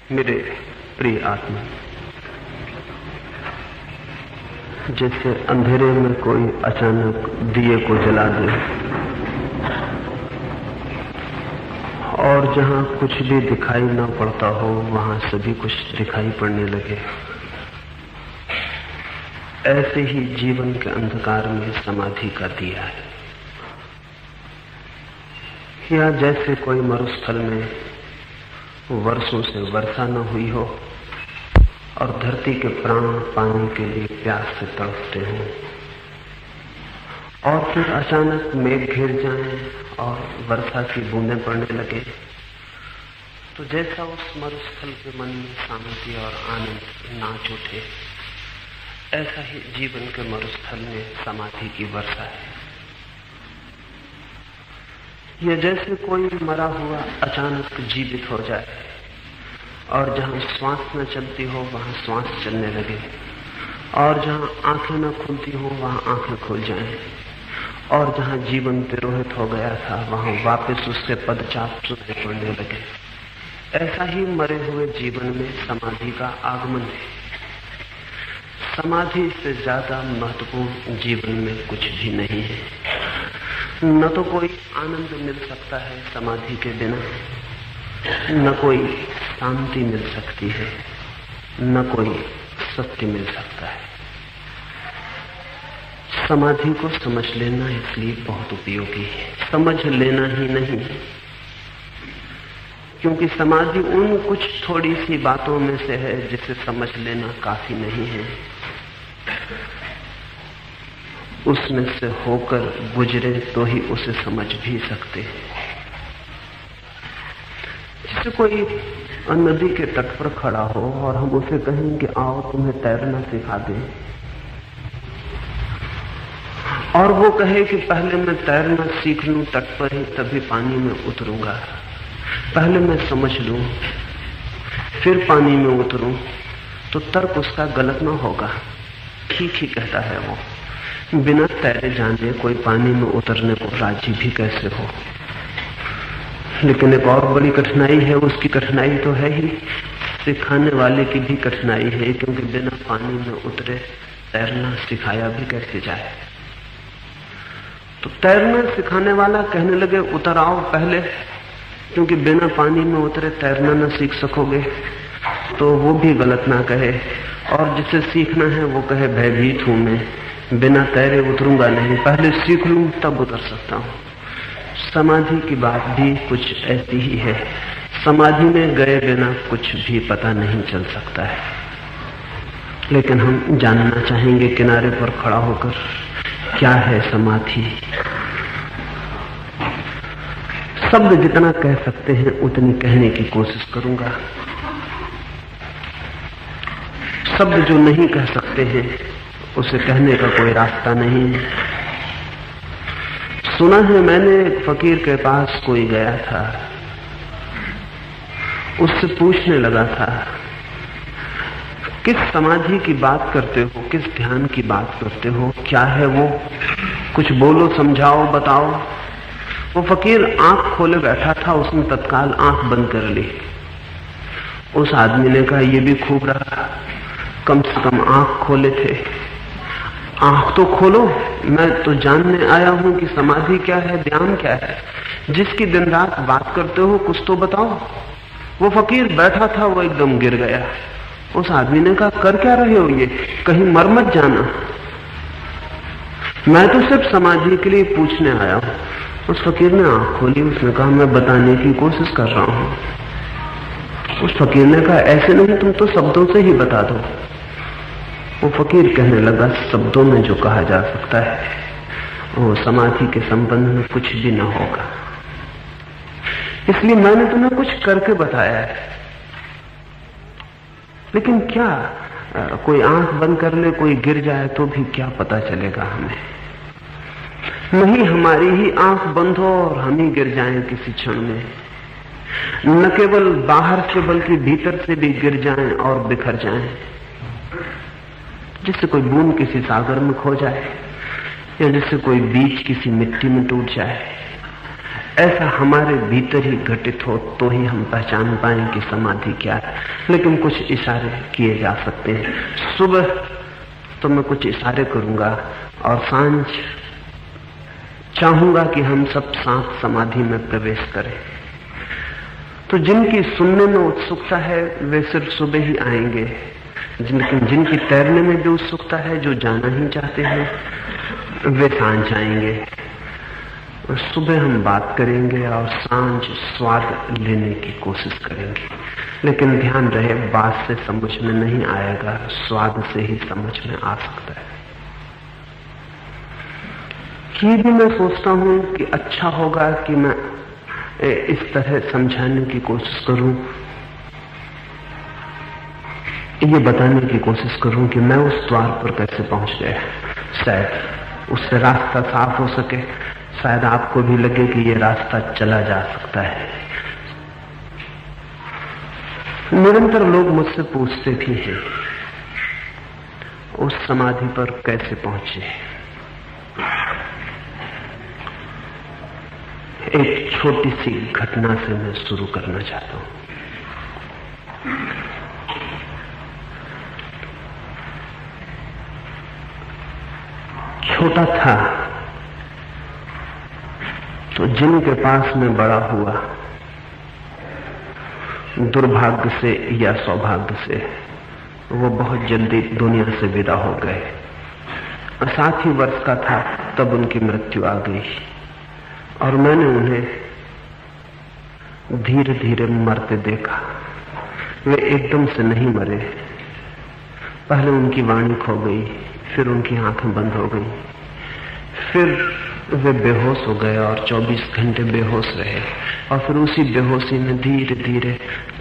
मेरे प्रिय आत्मा, जैसे अंधेरे में कोई अचानक दिए को जला दे और जहां कुछ भी दिखाई न पड़ता हो वहां सभी कुछ दिखाई पड़ने लगे, ऐसे ही जीवन के अंधकार में समाधि का दिया है। या जैसे कोई मरुस्थल में वर्षों से वर्षा न हुई हो और धरती के प्राण पानी के लिए प्यास से तड़पते हों और फिर अचानक मेघ घिर जाएं और वर्षा की बूंदें पड़ने लगे, तो जैसा उस मरुस्थल के मन में शांति और आनंद नाच उठे, ऐसा ही जीवन के मरुस्थल में समाधि की वर्षा है। यह जैसे कोई मरा हुआ अचानक जीवित हो जाए और जहां श्वास न चलती हो वहां श्वास चलने लगे, और जहां आंखें न खुलती हो वहां आंखें खुल जाएं, और जहां जीवन तिरोहित हो गया था वहां वापस उसके पदचाप सुनाई पड़ने लगे। ऐसा ही मरे हुए जीवन में समाधि का आगमन है। समाधि से ज्यादा महत्वपूर्ण जीवन में कुछ भी नहीं है। न तो कोई आनंद मिल सकता है समाधि के बिना, न कोई शांति मिल सकती है, न कोई सत्य मिल सकता है। समाधि को समझ लेना इसलिए बहुत उपयोगी है। समझ लेना ही नहीं, क्योंकि समाधि उन कुछ थोड़ी सी बातों में से है जिसे समझ लेना काफी नहीं है। उसमें से होकर गुजरे तो ही उसे समझ भी सकते हैं। जैसे कोई नदी के तट पर खड़ा हो और हम उसे कहें कि आओ तुम्हें तैरना सिखा दें, और वो कहे कि पहले मैं तैरना सीख लूं तट पर ही तभी पानी में उतरूंगा, पहले मैं समझ लूं फिर पानी में उतरूं, तो तर्क उसका गलत ना होगा। ठीक ही कहता है वो। बिना तैरे जाने कोई पानी में उतरने को राजी भी कैसे हो। लेकिन एक और बड़ी कठिनाई है, उसकी कठिनाई तो है ही, सिखाने वाले की भी कठिनाई है, क्योंकि बिना पानी में उतरे तैरना सिखाया भी कैसे जाए। तो तैरना सिखाने वाला कहने लगे उतर आओ पहले, क्योंकि बिना पानी में उतरे तैरना न सीख सकोगे, तो वो भी गलत ना कहे। और जिसे सीखना है वो कहे भयभीत हूं मैं, बिना तैरे उतरूंगा नहीं, पहले सीख लूं तब उतर सकता हूं। समाधि की बात भी कुछ ऐसी ही है। समाधि में गए बिना कुछ भी पता नहीं चल सकता है। लेकिन हम जानना चाहेंगे किनारे पर खड़ा होकर, क्या है समाधि। शब्द जितना कह सकते हैं उतनी कहने की कोशिश करूंगा। शब्द जो नहीं कह सकते हैं उसे कहने का कोई रास्ता नहीं है। सुना है मैंने, एक फकीर के पास कोई गया था, उससे पूछने लगा था किस समाधि की बात करते हो, किस ध्यान की बात करते हो, क्या है वो, कुछ बोलो, समझाओ, बताओ। वो फकीर आंख खोले बैठा था, उसने तत्काल आंख बंद कर ली। उस आदमी ने कहा ये भी खूब रहा, कम से कम आंख खोले थे। आंख तो खोलो, मैं तो जानने आया हूं कि समाधि क्या है, ध्यान क्या है। जिसकी दिन रात बात करते हो कुछ तो बताओ। वो फकीर बैठा था, वो एकदम गिर गया। उस आदमी ने कहा कर क्या रहे हो ये, कहीं मर मत जाना। मैं तो सिर्फ समाधि के लिए पूछने आया हूं। उस फकीर ने आंख खोली, उसने कहा मैं बताने की कोशिश कर रहा हूं। उस फकीर ने कहा ऐसे नहीं, तुम तो शब्दों से ही बता दो। वो फकीर कहने लगा शब्दों में जो कहा जा सकता है वो समाधि के संबंध में कुछ भी न होगा, इसलिए मैंने तुम्हें कुछ करके बताया है। लेकिन क्या, कोई आंख बंद कर ले, कोई गिर जाए तो भी क्या पता चलेगा हमें। नहीं हमारी ही आंख बंद हो और हम ही गिर जाएं किसी क्षण में, न केवल बाहर से बल्कि भीतर से भी गिर जाएं और बिखर जाएं, जिससे कोई बूंद किसी सागर में खो जाए या जैसे कोई बीज किसी मिट्टी में टूट जाए। ऐसा हमारे भीतर ही घटित हो तो ही हम पहचान पाएं कि समाधि क्या है। लेकिन कुछ इशारे किए जा सकते हैं। सुबह तो मैं कुछ इशारे करूंगा और सांझ चाहूंगा कि हम सब साथ समाधि में प्रवेश करें। तो जिनकी सुनने में उत्सुकता है वे सिर्फ सुबह ही आएंगे, जिनकी तैरने में भी उत्सुकता है, जो जाना ही चाहते हैं, वे सांझ आएंगे। सुबह हम बात करेंगे और सांझ स्वाद लेने की कोशिश करेंगे। लेकिन ध्यान रहे, बात से समझ में नहीं आएगा, स्वाद से ही समझ में आ सकता है। ये भी मैं सोचता हूं कि अच्छा होगा कि मैं इस तरह समझाने की कोशिश करूं, ये बताने की कोशिश करूं कि मैं उस द्वार पर कैसे पहुंच गया। शायद उससे रास्ता साफ हो सके, शायद आपको भी लगे कि ये रास्ता चला जा सकता है। निरंतर लोग मुझसे पूछते भी हैं उस समाधि पर कैसे पहुंचे। एक छोटी सी घटना से मैं शुरू करना चाहता हूं। छोटा था तो जिनके पास में बड़ा हुआ, दुर्भाग्य से या सौभाग्य से वो बहुत जल्दी दुनिया से विदा हो गए। 7 ही वर्ष का था तब उनकी मृत्यु आ गई और मैंने उन्हें धीरे धीरे मरते देखा। वे एकदम से नहीं मरे, पहले उनकी वाणी खो गई, फिर उनकी आंखें बंद हो गई, फिर वे बेहोश हो गए और 24 घंटे बेहोश रहे। और फिर उसी बेहोशी में धीरे धीरे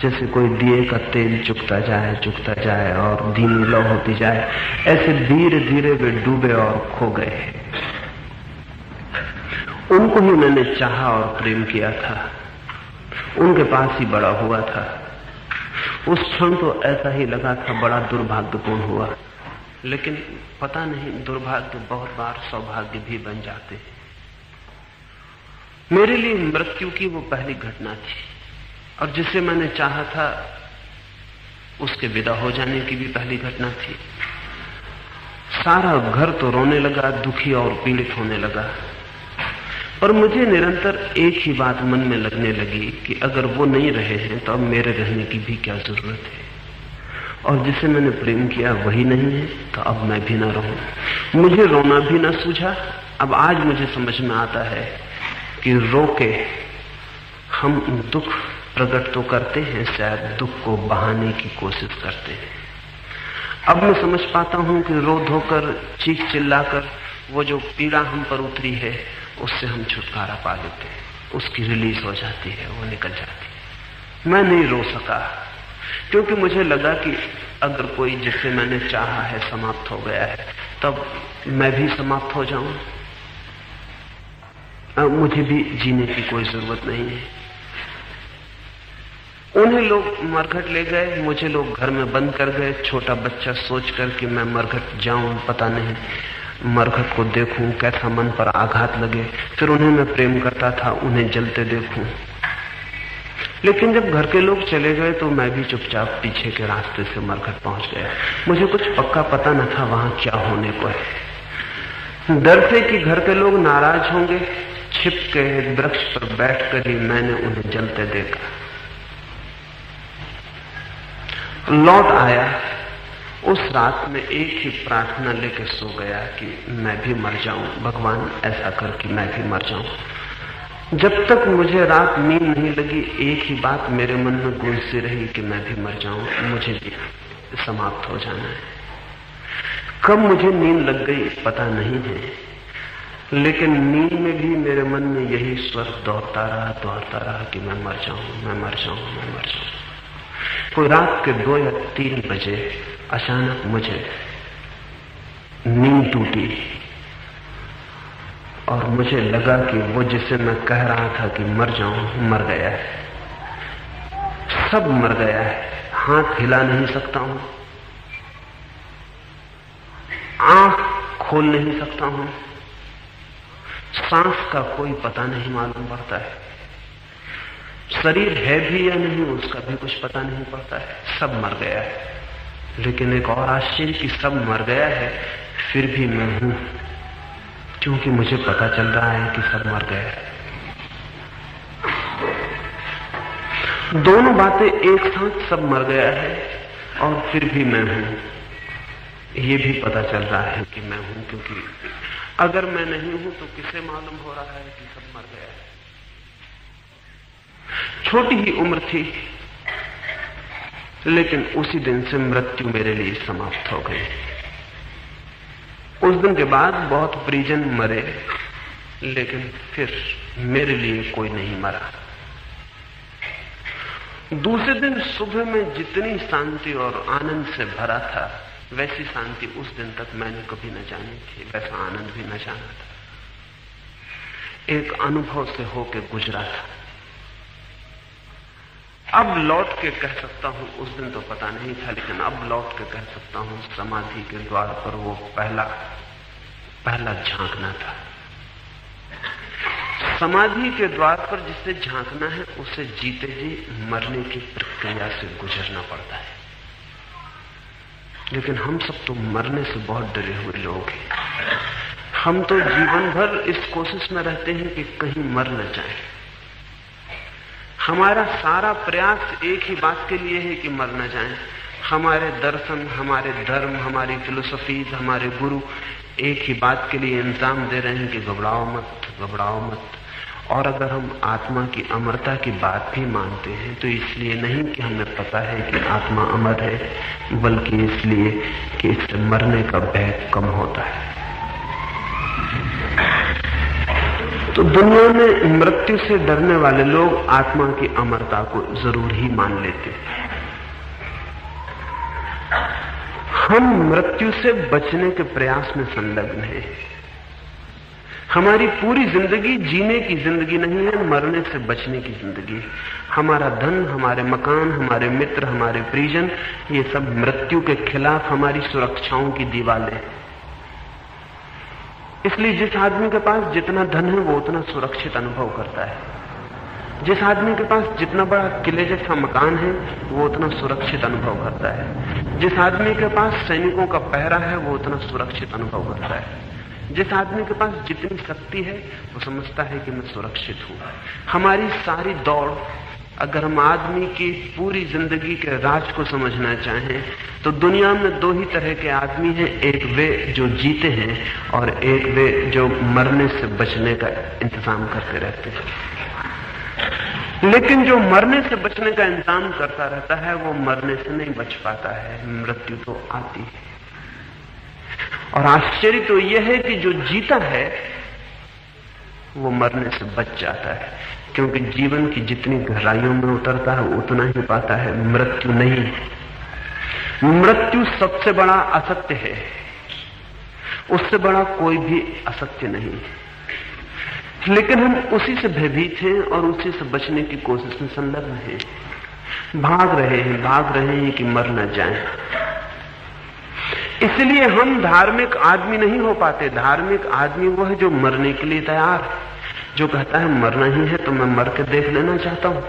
जैसे कोई दिए का तेल चुकता जाए और धीमी लौ होती जाए, ऐसे धीरे धीरे वे डूबे और खो गए। उनको ही मैंने चाहा और प्रेम किया था, उनके पास ही बड़ा हुआ था। उस क्षण तो ऐसा ही लगा था बड़ा दुर्भाग्यपूर्ण हुआ, लेकिन पता नहीं दुर्भाग्य बहुत बार सौभाग्य भी बन जाते हैं। मेरे लिए मृत्यु की वो पहली घटना थी और जिसे मैंने चाहा था उसके विदा हो जाने की भी पहली घटना थी। सारा घर तो रोने लगा, दुखी और पीड़ित होने लगा, पर मुझे निरंतर एक ही बात मन में लगने लगी कि अगर वो नहीं रहे हैं तो अब मेरे रहने की भी क्या जरूरत है, और जिसे मैंने प्रेम किया वही नहीं है तो अब मैं भी ना रहूं। मुझे रोना भी ना सूझा। अब आज मुझे समझ में आता है कि रो के हम दुख प्रकट तो करते हैं, शायद दुख को बहाने की कोशिश करते हैं। अब मैं समझ पाता हूं कि रो धोकर चीख चिल्लाकर वो जो पीड़ा हम पर उतरी है उससे हम छुटकारा पा लेते हैं, उसकी रिलीज हो जाती है, वो निकल जाती है। मैं नहीं रो सका क्योंकि मुझे लगा कि अगर कोई जिसे मैंने चाहा है समाप्त हो गया है तब मैं भी समाप्त हो जाऊं, मुझे भी जीने की कोई जरूरत नहीं है। उन्हें लोग मरघट ले गए, मुझे लोग घर में बंद कर गए। छोटा बच्चा सोचकर कि मैं मरघट जाऊं, पता नहीं मरघट को देखूं, कैसा मन पर आघात लगे। फिर उन्हें मैं प्रेम करता था, उन्हें जलते देखूं। लेकिन जब घर के लोग चले गए तो मैं भी चुपचाप पीछे के रास्ते से मरघट पहुंच गया। मुझे कुछ पक्का पता न था वहां क्या होने को है। डर से कि घर के लोग नाराज होंगे, छिप के एक वृक्ष पर बैठकर ही मैंने उन्हें जलते देखा। लौट आया, उस रात में एक ही प्रार्थना लेकर सो गया कि मैं भी मर जाऊं, भगवान ऐसा कर कि मैं भी मर जाऊं। जब तक मुझे रात नींद नहीं लगी एक ही बात मेरे मन में गूंजती रही कि मैं भी मर जाऊं, मुझे भी समाप्त हो जाना है। कब मुझे नींद लग गई पता नहीं है, लेकिन नींद में भी मेरे मन में यही स्वर दौड़ता रहा कि मैं मर जाऊं, मैं मर जाऊं, मैं मर जाऊं। कोई रात के 2 या 3 बजे अचानक मुझे नींद टूटी और मुझे लगा कि वो जिसे मैं कह रहा था कि मर जाऊं मर गया है, सब मर गया है। हाथ हिला नहीं सकता हूं, आंख खोल नहीं सकता हूं, सांस का कोई पता नहीं मालूम पड़ता है, शरीर है भी या नहीं उसका भी कुछ पता नहीं पड़ता है, सब मर गया है। लेकिन एक और आश्चर्य कि सब मर गया है फिर भी मैं हूं, क्योंकि मुझे पता चल रहा है कि सब मर गया है। दोनों बातें एक साथ, सब मर गया है और फिर भी मैं हूं, ये भी पता चल रहा है कि मैं हूं, क्योंकि अगर मैं नहीं हूं तो किसे मालूम हो रहा है कि सब मर गया है। छोटी ही उम्र थी, लेकिन उसी दिन से मृत्यु मेरे लिए समाप्त हो गई। उस दिन के बाद बहुत परिजन मरे, लेकिन फिर मेरे लिए कोई नहीं मरा। दूसरे दिन सुबह में जितनी शांति और आनंद से भरा था, वैसी शांति उस दिन तक मैंने कभी न जानी थी, वैसा आनंद भी न जाना था। एक अनुभव से होके गुजरा था। अब लौट के कह सकता हूं, उस दिन तो पता नहीं था, लेकिन अब लौट के कह सकता हूं, समाधि के द्वार पर वो पहला झांकना था। समाधि के द्वार पर जिसे झांकना है, उसे जीते जी मरने की प्रक्रिया से गुजरना पड़ता है। लेकिन हम सब तो मरने से बहुत डरे हुए लोग हैं। हम तो जीवन भर इस कोशिश में रहते हैं कि कहीं मर न जाए। हमारा सारा प्रयास एक ही बात के लिए है कि मर न जाए। हमारे दर्शन, हमारे धर्म, हमारी फिलोसफीज, हमारे गुरु एक ही बात के लिए इंतजाम दे रहे हैं कि घबराओ मत, घबराओ मत। और अगर हम आत्मा की अमरता की बात भी मानते हैं तो इसलिए नहीं कि हमें पता है कि आत्मा अमर है, बल्कि इसलिए कि इससे मरने का भय कम होता है। तो दुनिया में मृत्यु से डरने वाले लोग आत्मा की अमरता को जरूर ही मान लेते हैं। हम मृत्यु से बचने के प्रयास में संलग्न हैं। हमारी पूरी जिंदगी जीने की जिंदगी नहीं है, मरने से बचने की जिंदगी। हमारा धन, हमारे मकान, हमारे मित्र, हमारे परिजन, ये सब मृत्यु के खिलाफ हमारी सुरक्षाओं की दीवारें। इसलिए जिस आदमी के पास जितना धन है वो उतना सुरक्षित अनुभव करता है। जिस आदमी के पास जितना बड़ा किले जैसा मकान है वो उतना सुरक्षित अनुभव करता है। जिस आदमी के पास सैनिकों का पहरा है वो उतना सुरक्षित अनुभव करता है। जिस आदमी के पास जितनी शक्ति है वो समझता है कि मैं सुरक्षित हूं। हमारी सारी दौड़, अगर हम आदमी की पूरी जिंदगी के राज को समझना चाहें तो दुनिया में दो ही तरह के आदमी हैं। एक वे जो जीते हैं और एक वे जो मरने से बचने का इंतजाम करते रहते हैं। लेकिन जो मरने से बचने का इंतजाम करता रहता है वो मरने से नहीं बच पाता है, मृत्यु तो आती है। और आश्चर्य तो यह है कि जो जीता है वो मरने से बच जाता है, क्योंकि जीवन की जितनी गहराइयों में उतरता है उतना ही पाता है, मृत्यु नहीं। मृत्यु सबसे बड़ा असत्य है, उससे बड़ा कोई भी असत्य नहीं। लेकिन हम उसी से भयभीत हैं और उसी से बचने की कोशिश में संलग्न हैं। भाग रहे हैं कि मर न जाएं। इसलिए हम धार्मिक आदमी नहीं हो पाते। धार्मिक आदमी वो है जो मरने के लिए तैयार है, जो कहता है मरना ही है तो मैं मर के देख लेना चाहता हूं।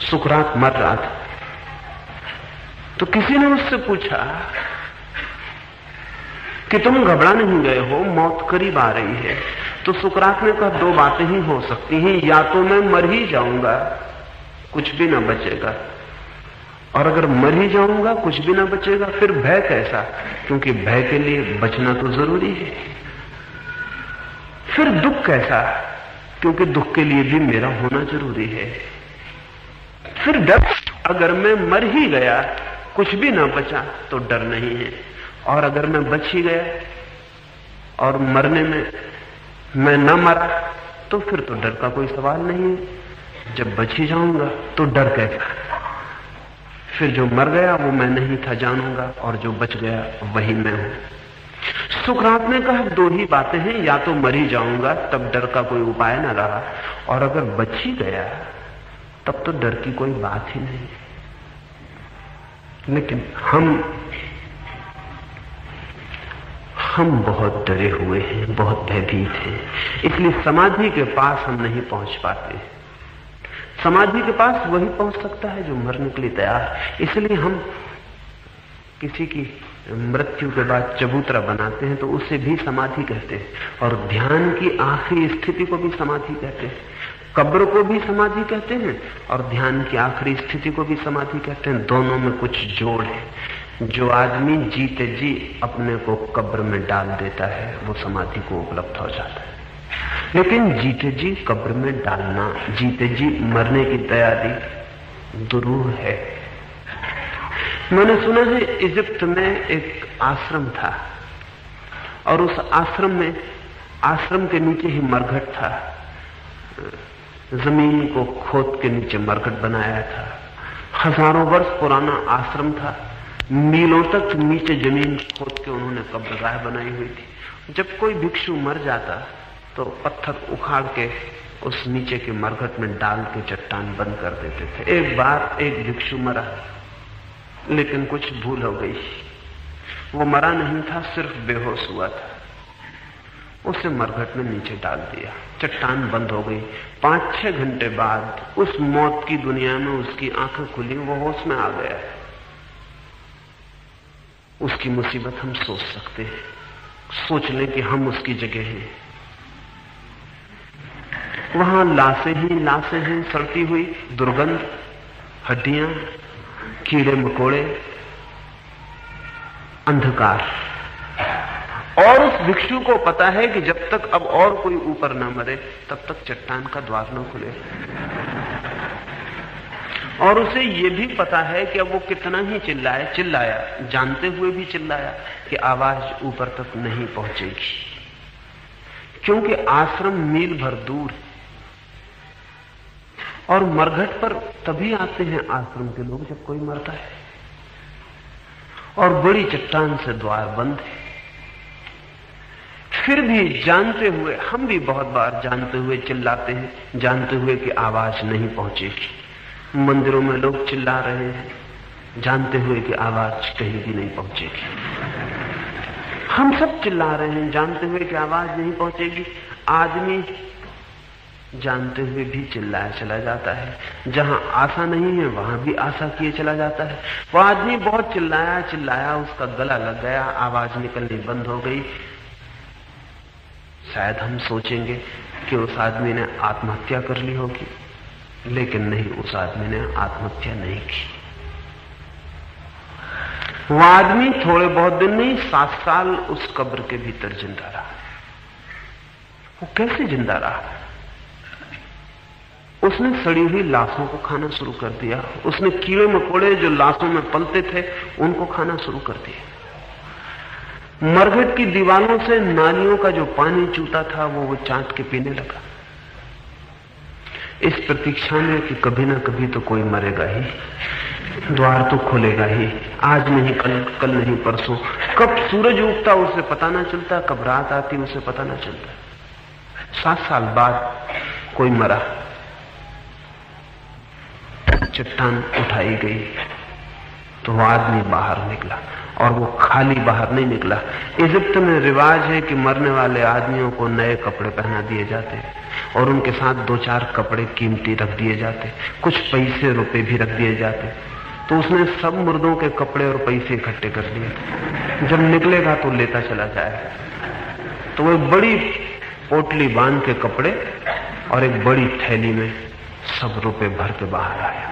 सुकरात मर रहा था तो किसी ने उससे पूछा कि तुम घबरा नहीं गए हो, मौत करीब आ रही है। तो सुकरात ने कहा दो बातें ही हो सकती हैं, या तो मैं मर ही जाऊंगा, कुछ भी ना बचेगा, और अगर मर ही जाऊंगा कुछ भी ना बचेगा, फिर भय कैसा, क्योंकि भय के लिए बचना तो जरूरी है। फिर दुख कैसा, क्योंकि दुख के लिए भी मेरा होना जरूरी है। फिर डर, अगर मैं मर ही गया कुछ भी ना बचा तो डर नहीं है, और अगर मैं बच ही गया और मरने में मैं न मरा तो फिर तो डर का कोई सवाल नहीं है। जब बच ही जाऊंगा तो डर कैसा, फिर जो मर गया वो मैं नहीं था जानूंगा, और जो बच गया वही मैं हूं। सुकरात ने कहा दो ही बातें हैं, या तो मर ही जाऊंगा तब डर का कोई उपाय न रहा, और अगर बच ही गया तब तो डर की कोई बात ही नहीं। हम बहुत डरे हुए हैं, बहुत भयभीत हैं, इसलिए समाधि के पास हम नहीं पहुंच पाते। समाधि के पास वही पहुंच सकता है जो मरने के लिए तैयार है। इसलिए हम किसी की मृत्यु के बाद चबूतरा बनाते हैं तो उसे भी समाधि कहते हैं, और ध्यान की आखिरी स्थिति को भी समाधि कहते हैं। कब्र को भी समाधि कहते हैं और ध्यान की आखिरी स्थिति को भी समाधि कहते हैं। दोनों में कुछ जोड़ है। जो आदमी जीते जी अपने को कब्र में डाल देता है वो समाधि को उपलब्ध हो जाता है, लेकिन जीते जी कब्र में डालना, जीते जी मरने की तैयारी दुरूह है। मैंने सुना है इजिप्ट में एक आश्रम था और उस आश्रम में, आश्रम के नीचे ही मरघट था। जमीन को खोद के नीचे मरघट बनाया था। हजारों वर्ष पुराना आश्रम था। मीलों तक नीचे जमीन खोद के उन्होंने कब्रगाह बनाई हुई थी। जब कोई भिक्षु मर जाता तो पत्थर उखाड़ के उस नीचे के मरघट में डाल के चट्टान बंद कर देते थे। एक बार एक भिक्षु मरा, लेकिन कुछ भूल हो गई। वो मरा नहीं था, सिर्फ बेहोश हुआ था। उसे मरघट में नीचे डाल दिया, चट्टान बंद हो गई। 5-6 घंटे बाद उस मौत की दुनिया में उसकी आंखें खुली, वो होश में आ गया। उसकी मुसीबत हम सोच सकते हैं, सोच लें कि हम उसकी जगह हैं। वहां लाशें ही लाशें हैं, सड़ती हुई, दुर्गंध, हड्डियां, कीड़े मकोड़े, अंधकार। और उस भिक्षु को पता है कि जब तक अब और कोई ऊपर न मरे तब तक चट्टान का द्वार न खुले। और उसे यह भी पता है कि अब वो कितना ही चिल्लाया, जानते हुए भी चिल्लाया कि आवाज ऊपर तक नहीं पहुंचेगी, क्योंकि आश्रम मील भर दूर है। और मरघट पर तभी आते हैं आश्रम के लोग जब कोई मरता है, और बड़ी चट्टान से द्वार बंद है। फिर भी जानते हुए, हम भी बहुत बार जानते हुए चिल्लाते हैं, जानते हुए कि आवाज नहीं पहुंचेगी। मंदिरों में लोग चिल्ला रहे हैं, जानते हुए कि आवाज कहीं भी नहीं पहुंचेगी। हम सब चिल्ला रहे हैं, जानते हुए कि आवाज नहीं पहुंचेगी। आदमी जानते हुए भी चिल्लाया चला जाता है, जहां आशा नहीं है वहां भी आशा किए चला जाता है। वो आदमी बहुत चिल्लाया, उसका गला लग गया, आवाज निकलनी बंद हो गई। शायद हम सोचेंगे कि उस आदमी ने आत्महत्या कर ली होगी, लेकिन नहीं, उस आदमी ने आत्महत्या नहीं की। वो आदमी थोड़े बहुत दिन नहीं, 7 साल उस कब्र के भीतर जिंदा रहा। वो कैसे जिंदा रहा? उसने सड़ी हुई लाशों को खाना शुरू कर दिया। उसने कीड़े मकोड़े जो लाशों में पलते थे उनको खाना शुरू कर दिया। मरघट की दीवारों से नालियों का जो पानी चूता था वो चाट के पीने लगा, इस प्रतीक्षा में कि कभी ना कभी तो कोई मरेगा ही, द्वार तो खुलेगा ही, आज नहीं कल नहीं परसों। कब सूरज उगता उसे पता ना चलता, कब रात आती उसे पता ना चलता। 7 साल बाद कोई मरा, चट्टान उठाई गई तो वो आदमी बाहर निकला, और वो खाली बाहर नहीं निकला। इजिप्ट में रिवाज है कि मरने वाले आदमियों को नए कपड़े पहना दिए जाते और उनके साथ 2-4 कपड़े कीमती रख दिए जाते, कुछ पैसे रुपए भी रख दिए जाते। तो उसने सब मुर्दों के कपड़े और पैसे इकट्ठे कर लिए। जब निकलेगा तो लेता चला जाएगा। तो वो एक बड़ी पोटली बांध के कपड़े और एक बड़ी थैली में सब रुपए भर के बाहर आया।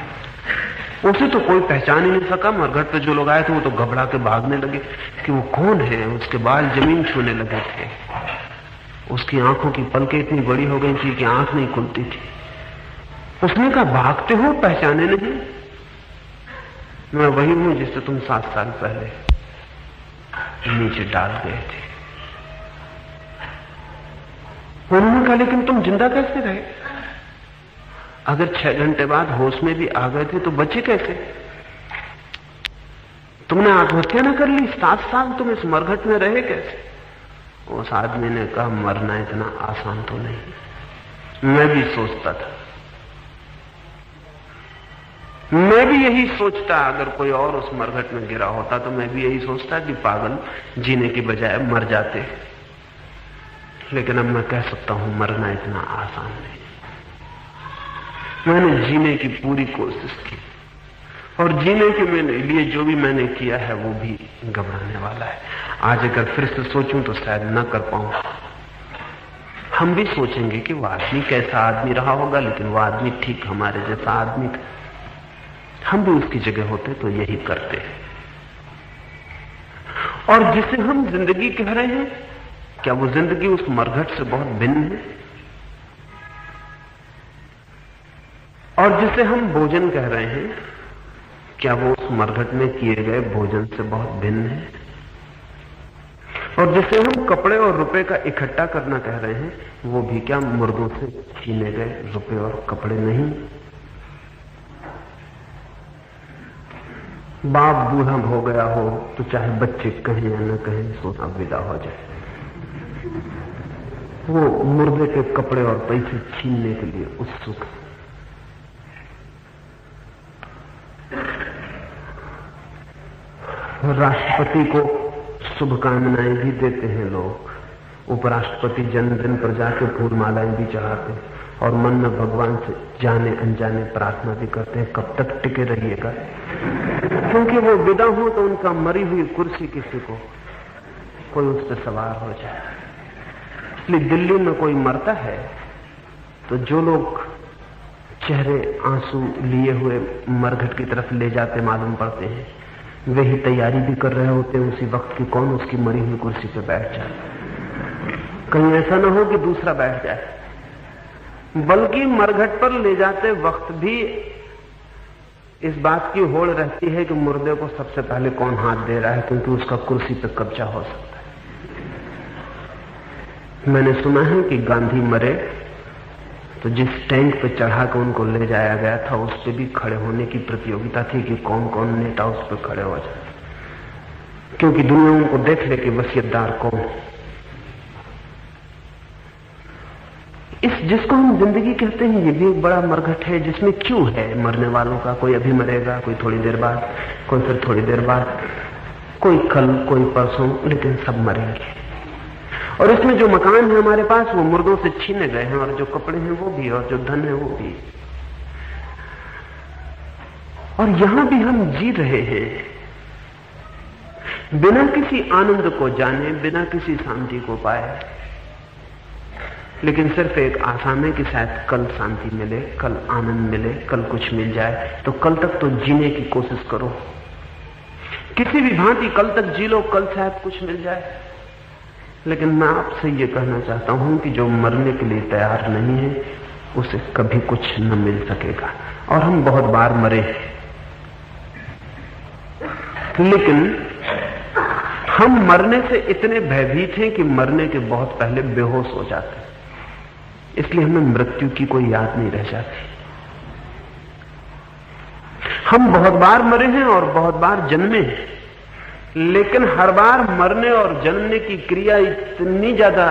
उसे तो कोई पहचान ही नहीं सका। मरघट पे जो लोग आए थे वो तो घबरा के भागने लगे कि वो कौन है। उसके बाल जमीन छूने लगे थे, उसकी आंखों की पलकें इतनी बड़ी हो गई थी कि आंख नहीं खुलती थी। उसने कहा, भागते हो, पहचाने नहीं? मैं वही हूं जिससे तुम 7 साल पहले नीचे डाल गए थे। उन्होंने कहा, लेकिन तुम जिंदा कैसे रहे? अगर 6 घंटे बाद होश में भी आ गए थे तो बचे कैसे? तुमने आत्महत्या न कर ली? 7 साल तुम इस मरघट में रहे कैसे? उस आदमी ने कहा, मरना इतना आसान तो नहीं। मैं भी सोचता था मैं भी यही सोचता, अगर कोई और उस मरघट में गिरा होता तो मैं भी यही सोचता कि पागल जीने की बजाय मर जाते। लेकिन अब मैं कह सकता हूं मरना इतना आसान नहीं। मैंने जीने की पूरी कोशिश की और जीने के लिए जो भी मैंने किया है वो भी घबराने वाला है। आज अगर फिर से सोचूं तो शायद न कर पाऊं। हम भी सोचेंगे कि वो आदमी कैसा आदमी रहा होगा, लेकिन वो आदमी ठीक हमारे जैसा आदमी था। हम भी उसकी जगह होते तो यही करते। और जिसे हम जिंदगी कह रहे हैं, क्या वो जिंदगी उस मरघट से बहुत भिन्न है? और जिसे हम भोजन कह रहे हैं, क्या वो उस मरघट में किए गए भोजन से बहुत भिन्न है? और जिसे हम कपड़े और रुपए का इकट्ठा करना कह रहे हैं, वो भी क्या मुर्दों से छीने गए रुपए और कपड़े नहीं? बाप बूढ़ा हो गया हो तो चाहे बच्चे कहें या न कहें, सोना विदा हो जाए। वो मुर्दे के कपड़े और पैसे छीनने के लिए उत्सुक है। राष्ट्रपति को शुभकामनाएं भी देते हैं लोग, उपराष्ट्रपति जन्मदिन पर जाके फूलमालाएं भी चढ़ाते हैं और मन में भगवान से जाने अनजाने प्रार्थना भी करते हैं, कब तक टिके रहिएगा, क्योंकि वो विदा हो तो उनका मरी हुई कुर्सी किसी को कोई उस पर सवार हो जाए। इसलिए दिल्ली में कोई मरता है तो जो लोग चेहरे आंसू लिए हुए मरघट की तरफ ले जाते मालूम पड़ते हैं, वे ही तैयारी भी कर रहे होते हैं उसी वक्त की कौन उसकी मरी हुई कुर्सी पे बैठ जाए, कहीं ऐसा ना हो कि दूसरा बैठ जाए। बल्कि मरघट पर ले जाते वक्त भी इस बात की होड़ रहती है कि मुर्दे को सबसे पहले कौन हाथ दे रहा है, क्योंकि उसका कुर्सी पे कब्जा हो सकता है। मैंने सुना है कि गांधी मरे तो जिस टैंक पे चढ़ा कर उनको ले जाया गया था, उस पे भी खड़े होने की प्रतियोगिता थी कि कौन कौन नेता उस पर खड़े हो जाए, क्योंकि दुनिया उनको देख ले कि वसीयतदार कौन। इस जिसको हम जिंदगी कहते हैं, ये भी एक बड़ा मरघट है, जिसमें क्यों है मरने वालों का। कोई अभी मरेगा, कोई थोड़ी देर बाद, कोई फिर थोड़ी देर बाद, कोई कल, कोई परसों, लेकिन सब मरेंगे। और इसमें जो मकान है हमारे पास, वो मुर्दों से छीने गए हैं, और जो कपड़े हैं वो भी, और जो धन है वो भी। और यहां भी हम जी रहे हैं बिना किसी आनंद को जाने, बिना किसी शांति को पाए, लेकिन सिर्फ एक आशा में कि शायद कल शांति मिले, कल आनंद मिले, कल कुछ मिल जाए। तो कल तक तो जीने की कोशिश करो, किसी भी भांति कल तक जी लो, कल शायद कुछ मिल जाए। लेकिन मैं आपसे ये कहना चाहता हूं कि जो मरने के लिए तैयार नहीं है, उसे कभी कुछ न मिल सकेगा। और हम बहुत बार मरे, लेकिन हम मरने से इतने भयभीत हैं कि मरने के बहुत पहले बेहोश हो जाते हैं। इसलिए हमें मृत्यु की कोई याद नहीं रह जाती। हम बहुत बार मरे हैं और बहुत बार जन्मे हैं, लेकिन हर बार मरने और जन्मने की क्रिया इतनी ज्यादा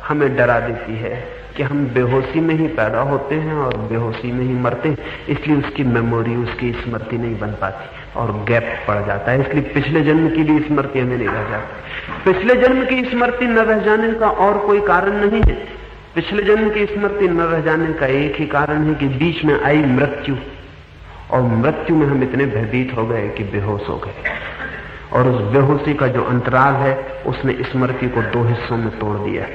हमें डरा देती है कि हम बेहोशी में ही पैदा होते हैं और बेहोशी में ही मरते हैं। इसलिए उसकी मेमोरी, उसकी स्मृति नहीं बन पाती और गैप पड़ जाता है। इसलिए पिछले जन्म की भी स्मृति हमें नहीं रह जाती। पिछले जन्म की स्मृति न रह जाने का और कोई कारण नहीं है। पिछले जन्म की स्मृति न रह जाने का एक ही कारण है कि बीच में आई मृत्यु, और मृत्यु में हम इतने भयभीत हो गए कि बेहोश हो गए। और उस बेहोशी का जो अंतराल है, उसने स्मृति को दो हिस्सों में तोड़ दिया।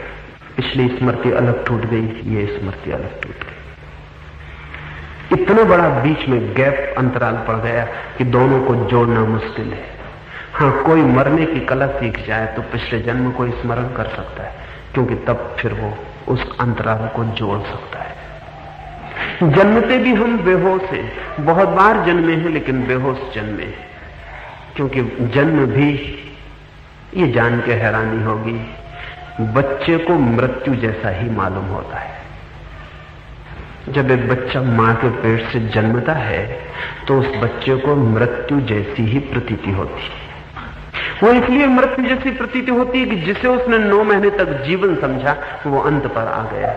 पिछली स्मृति अलग टूट गई, ये स्मृति अलग टूट गई। इतना बड़ा बीच में गैप, अंतराल पड़ गया कि दोनों को जोड़ना मुश्किल है। हाँ, कोई मरने की कला सीख जाए तो पिछले जन्म को स्मरण कर सकता है, क्योंकि तब फिर वो उस अंतराल को जोड़ सकता है। जन्मते भी हम बेहोश हैं, बहुत बार जन्मे हैं, लेकिन बेहोश जन्मे हैं। क्योंकि जन्म भी, ये जान के हैरानी होगी, बच्चे को मृत्यु जैसा ही मालूम होता है। जब एक बच्चा मां के पेट से जन्मता है तो उस बच्चे को मृत्यु जैसी ही प्रतीति होती है। वो इसलिए मृत्यु जैसी प्रतीति होती है कि जिसे उसने 9 महीने तक जीवन समझा, वो अंत पर आ गया।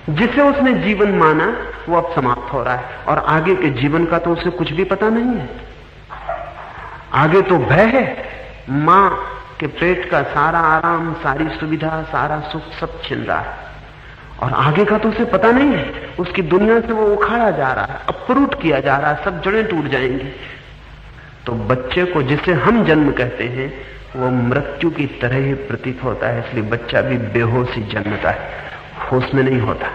जिसे उसने जीवन माना वो अब समाप्त हो रहा है, और आगे के जीवन का तो उसे कुछ भी पता नहीं है। आगे तो भय है, मां के पेट का सारा आराम, सारी सुविधा, सारा सुख सब छिन रहा है, और आगे का तो उसे पता नहीं है। उसकी दुनिया से वो उखाड़ा जा रहा है, अपरूट किया जा रहा है, सब जड़ें टूट जाएंगी। तो बच्चे को जिसे हम जन्म कहते हैं वो मृत्यु की तरह ही प्रतीत होता है, इसलिए बच्चा भी बेहोश ही जन्मता है, होश में नहीं होता।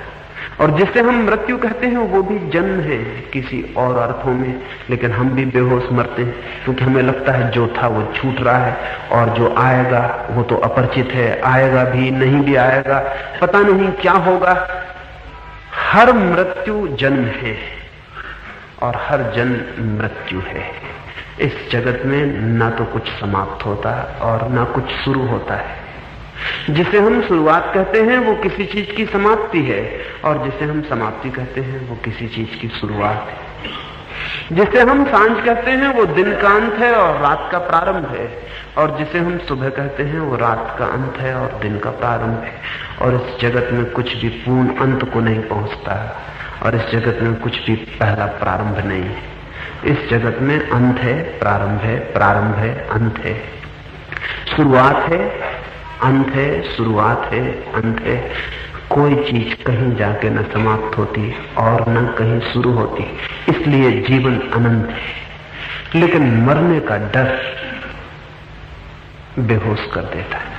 और जिसे हम मृत्यु कहते हैं वो भी जन्म है किसी और अर्थों में, लेकिन हम भी बेहोश मरते हैं, क्योंकि हमें लगता है जो था वो छूट रहा है, और जो आएगा वो तो अपरिचित है, आएगा भी नहीं भी आएगा, पता नहीं क्या होगा। हर मृत्यु जन्म है और हर जन्म मृत्यु है। इस जगत में ना तो कुछ समाप्त होता और ना कुछ शुरू होता है। जिसे हम शुरुआत कहते हैं वो किसी चीज की समाप्ति है, और जिसे हम समाप्ति कहते हैं वो किसी चीज की शुरुआत है। जिसे हम सांझ कहते हैं वो दिन का अंत है और रात का प्रारंभ है, और जिसे हम सुबह कहते हैं वो रात का अंत है और दिन का प्रारंभ है। और इस जगत में कुछ भी पूर्ण अंत को नहीं पहुंचता, और इस जगत में कुछ भी पहला प्रारंभ नहीं है। इस जगत में अंत है, प्रारंभ है, प्रारंभ है, अंत है, शुरुआत है, अंत है, शुरुआत है, अंत है। कोई चीज कहीं जाके न समाप्त होती और न कहीं शुरू होती, इसलिए जीवन अनंत है। लेकिन मरने का डर बेहोश कर देता है,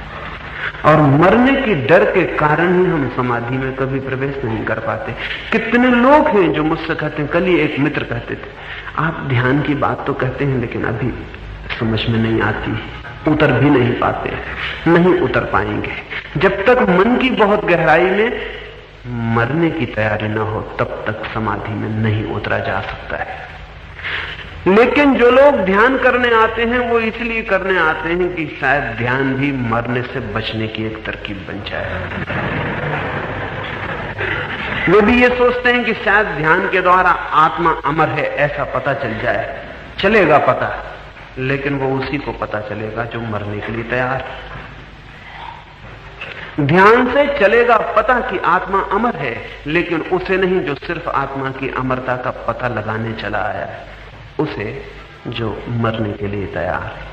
और मरने के डर के कारण ही हम समाधि में कभी प्रवेश नहीं कर पाते। कितने लोग हैं जो मुझसे कहते हैं, कल ही एक मित्र कहते थे, आप ध्यान की बात तो कहते हैं लेकिन अभी समझ में नहीं आती, उतर भी नहीं पाते। नहीं उतर पाएंगे जब तक मन की बहुत गहराई में मरने की तैयारी न हो, तब तक समाधि में नहीं उतरा जा सकता है। लेकिन जो लोग ध्यान करने आते हैं वो इसलिए करने आते हैं कि शायद ध्यान भी मरने से बचने की एक तरकीब बन जाए। वे भी ये सोचते हैं कि शायद ध्यान के द्वारा आत्मा अमर है ऐसा पता चल जाए, चलेगा पता, लेकिन वो उसी को पता चलेगा जो मरने के लिए तैयार है। ध्यान से चलेगा पता कि आत्मा अमर है, लेकिन उसे नहीं जो सिर्फ आत्मा की अमरता का पता लगाने चला आया है, उसे जो मरने के लिए तैयार है।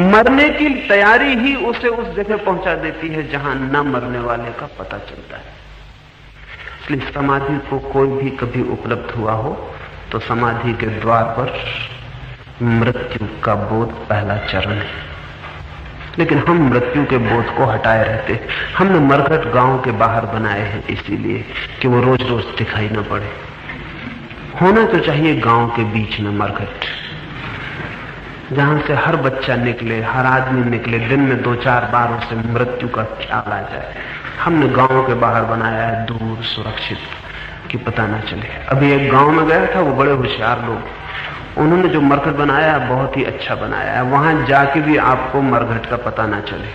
मरने की तैयारी ही उसे उस जगह पहुंचा देती है जहां न मरने वाले का पता चलता है। इसलिए समाधि को कोई भी कभी उपलब्ध हुआ हो तो समाधि के द्वार पर मृत्यु का बोध पहला चरण है। लेकिन हम मृत्यु के बोध को हटाए रहते। हमने मरघट गांव के बाहर बनाए हैं इसीलिए कि वो रोज रोज दिखाई न पड़े। होना तो चाहिए गांव के बीच में मरघट, जहां से हर बच्चा निकले, हर आदमी निकले, दिन में 2-4 बार उसे मृत्यु का ख्याल आ जाए। हमने गांव के बाहर बनाया है दूर, सुरक्षित, कि पता ना चले। अभी एक गांव में गया था, वो बड़े होशियार लोग, उन्होंने जो मरघट बनाया है बहुत ही अच्छा बनाया है। वहां जाके भी आपको मरघट का पता ना चले।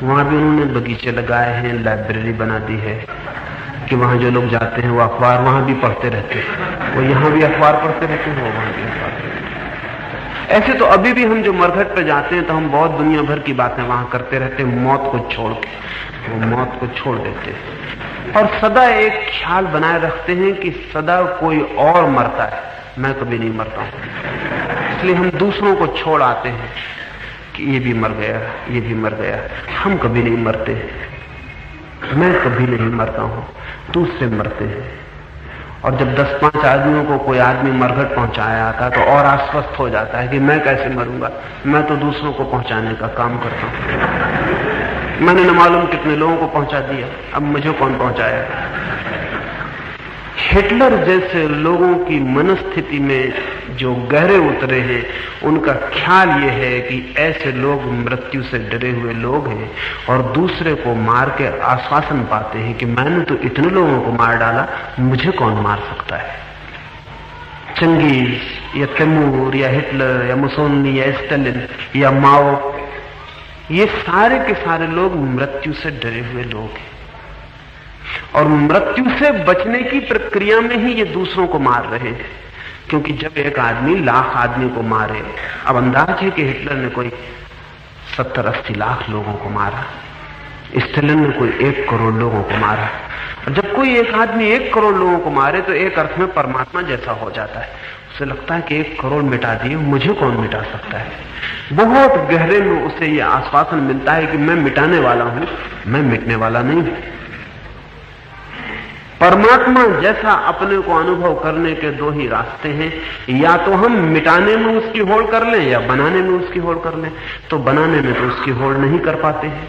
वहां भी उन्होंने बगीचे लगाए हैं, लाइब्रेरी बना दी है कि वहां जो लोग जाते हैं वो अखबार वहां भी पढ़ते रहते हैं, वो यहां भी अखबार पढ़ते रहते हैं, वो वहां भी अखबार पढ़ते हैं। ऐसे तो अभी भी हम जो मरघट पे जाते हैं तो हम बहुत दुनिया भर की बातें वहां करते रहते हैं, मौत को छोड़ के, वो मौत को छोड़ देते हैं और सदा एक ख्याल बनाए रखते हैं कि सदा कोई और मरता है, मैं कभी नहीं मरता हूं। इसलिए हम दूसरों को छोड़ आते हैं कि ये भी मर गया, ये भी मर गया। हम कभी नहीं मरते, मैं कभी नहीं मरता हूं, दूसरे मरते हैं। और जब 10-5 आदमियों को कोई आदमी मरघट पहुंचाया आता तो और आश्वस्त हो जाता है कि मैं कैसे मरूंगा, मैं तो दूसरों को पहुंचाने का काम करता हूं। मैंने न मालूम कितने लोगों को पहुंचा दिया, अब मुझे कौन पहुंचाया। हिटलर जैसे लोगों की मनस्थिति में जो गहरे उतरे हैं, उनका ख्याल यह है कि ऐसे लोग मृत्यु से डरे हुए लोग हैं और दूसरे को मार के आश्वासन पाते हैं कि मैंने तो इतने लोगों को मार डाला, मुझे कौन मार सकता है। चंगेज या तैमूर या हिटलर या मुसोलिनी या स्टालिन या माओ, ये सारे के सारे लोग मृत्यु से डरे हुए लोग हैं और मृत्यु से बचने की प्रक्रिया में ही ये दूसरों को मार रहे हैं। क्योंकि जब एक आदमी 1,00,000 आदमी को मारे, अब अंदाज है कि हिटलर ने कोई 70-80 लाख लोगों को मारा, स्टालिन ने कोई 1 करोड़ लोगों को मारा, जब कोई एक आदमी 1 करोड़ लोगों को मारे तो एक अर्थ में परमात्मा जैसा हो जाता है। उसे लगता है कि 1 करोड़ मिटा दिए, मुझे कौन मिटा सकता है। बहुत गहरे में उसे यह आश्वासन मिलता है कि मैं मिटाने वाला हूं, मैं मिटने वाला नहीं हूं। परमात्मा जैसा अपने को अनुभव करने के 2 ही रास्ते हैं, या तो हम मिटाने में उसकी होड़ कर लें या बनाने में उसकी होड़ कर लें। तो बनाने में तो उसकी होड़ नहीं कर पाते हैं,